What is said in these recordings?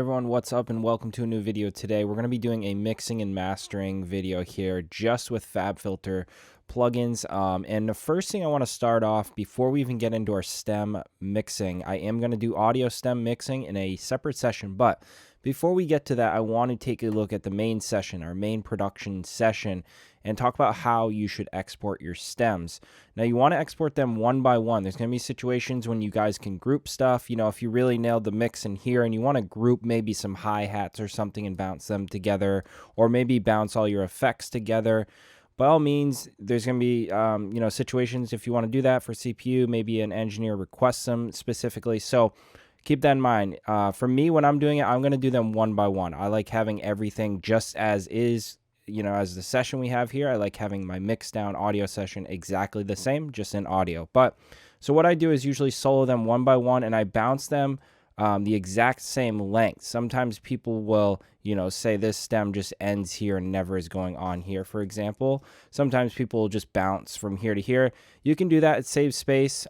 everyone, what's up and welcome to a new video. Today we're going to be doing a mixing and mastering video here just with fabfilter plugins. And the first thing I want to start off before we even get into our stem mixing, I am going to do audio stem mixing in a separate session, but before we get to that, I want to take a look at the main session, our main production session, and talk about how you should export your stems. Now, you want to export them one by one. There's going to be situations when you guys can group stuff. You know, if you really nailed the mix in here and you want to group maybe some hi-hats or something and bounce them together, or maybe bounce all your effects together, by all means, there's going to be, situations if you want to do that for CPU, maybe an engineer requests them specifically. So keep that in mind. For me, when I'm doing it, I'm going to do them one by one. I like having everything just as is, as the session we have here. I like having my mix down audio session exactly the same, just in audio. But so what I do is usually solo them one by one, and I bounce them the exact same length. Sometimes people will, say this stem just ends here and never is going on here, for example. Sometimes people will just bounce from here to here. You can do that. It saves space.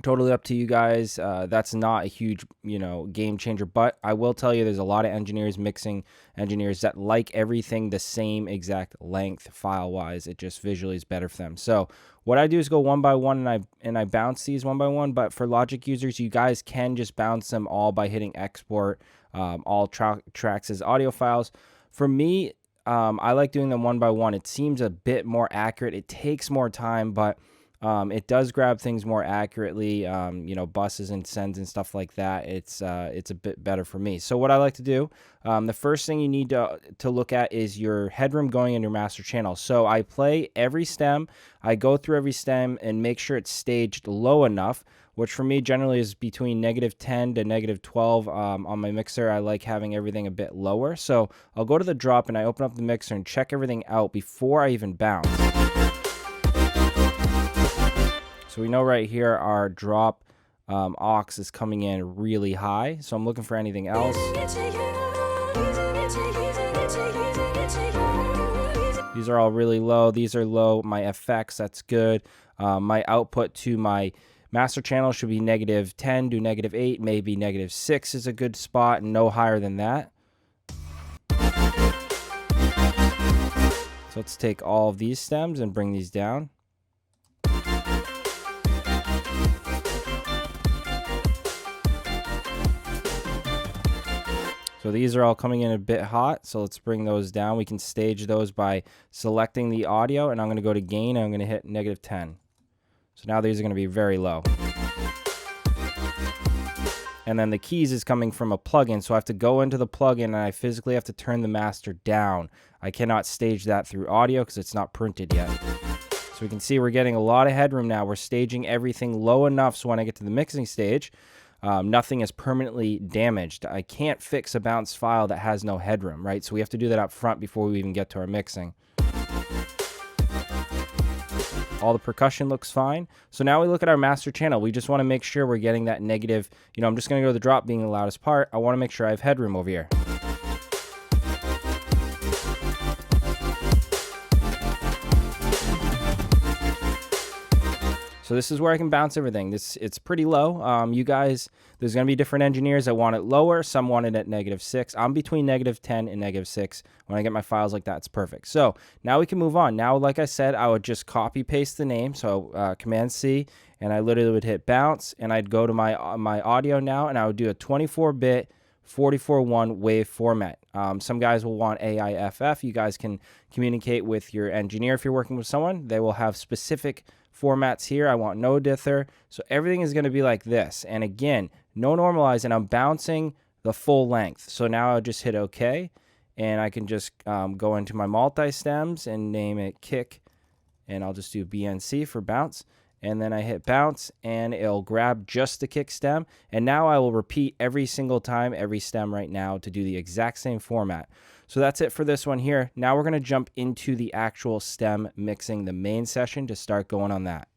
Totally up to you guys. That's not a huge, game changer, but I will tell you there's a lot of engineers, mixing engineers, that like everything the same exact length file-wise. It just visually is better for them. So what I do is go one by one, and I bounce these one by one. But for Logic users, you guys can just bounce them all by hitting export all tracks as audio files. For me, I like doing them one by one. It seems a bit more accurate. It takes more time, but it does grab things more accurately, buses and sends and stuff like that. It's a bit better for me. So what I like to do, the first thing you need to look at is your headroom going in your master channel. So I play every stem. I go through every stem and make sure it's staged low enough, which for me generally is between -10 to -12 on my mixer. I like having everything a bit lower. So I'll go to the drop and I open up the mixer and check everything out before I even bounce. So we know right here our drop aux is coming in really high. So I'm looking for anything else. These are all really low. These are low. My effects, that's good. My output to my master channel should be -10 to -8. Maybe -6 is a good spot, and no higher than that. So let's take all of these stems and bring these down. So these are all coming in a bit hot, so let's bring those down. We can stage those by selecting the audio, and I'm going to go to gain, and I'm going to hit -10. So now these are going to be very low. And then the keys is coming from a plugin, so I have to go into the plugin, and I physically have to turn the master down. I cannot stage that through audio because it's not printed yet. So we can see we're getting a lot of headroom now. We're staging everything low enough so when I get to the mixing stage, nothing is permanently damaged. I can't fix a bounce file that has no headroom, right? So we have to do that up front before we even get to our mixing. All the percussion looks fine. So now we look at our master channel. We just want to make sure we're getting that negative. I'm just going to go to the drop being the loudest part. I want to make sure I have headroom over here. So this is where I can bounce everything. It's pretty low. You guys, there's going to be different engineers that want it lower. Some want it at -6. I'm between -10 and -6. When I get my files like that, it's perfect. So now we can move on. Now, like I said, I would just copy paste the name. So Command C, and I literally would hit bounce, and I'd go to my audio now, and I would do a 24-bit 44.1 wave format. Some guys will want AIFF. You guys can communicate with your engineer if you're working with someone. They will have specific formats here. I want no dither. So everything is going to be like this. And again, no normalize, and I'm bouncing the full length. So now I'll just hit OK, and I can just go into my multi-stems and name it kick, and I'll just do BNC for bounce. And then I hit bounce, and it'll grab just the kick stem. And now I will repeat every single time, every stem right now, to do the exact same format. So that's it for this one here. Now we're going to jump into the actual stem mixing, the main session, to start going on that.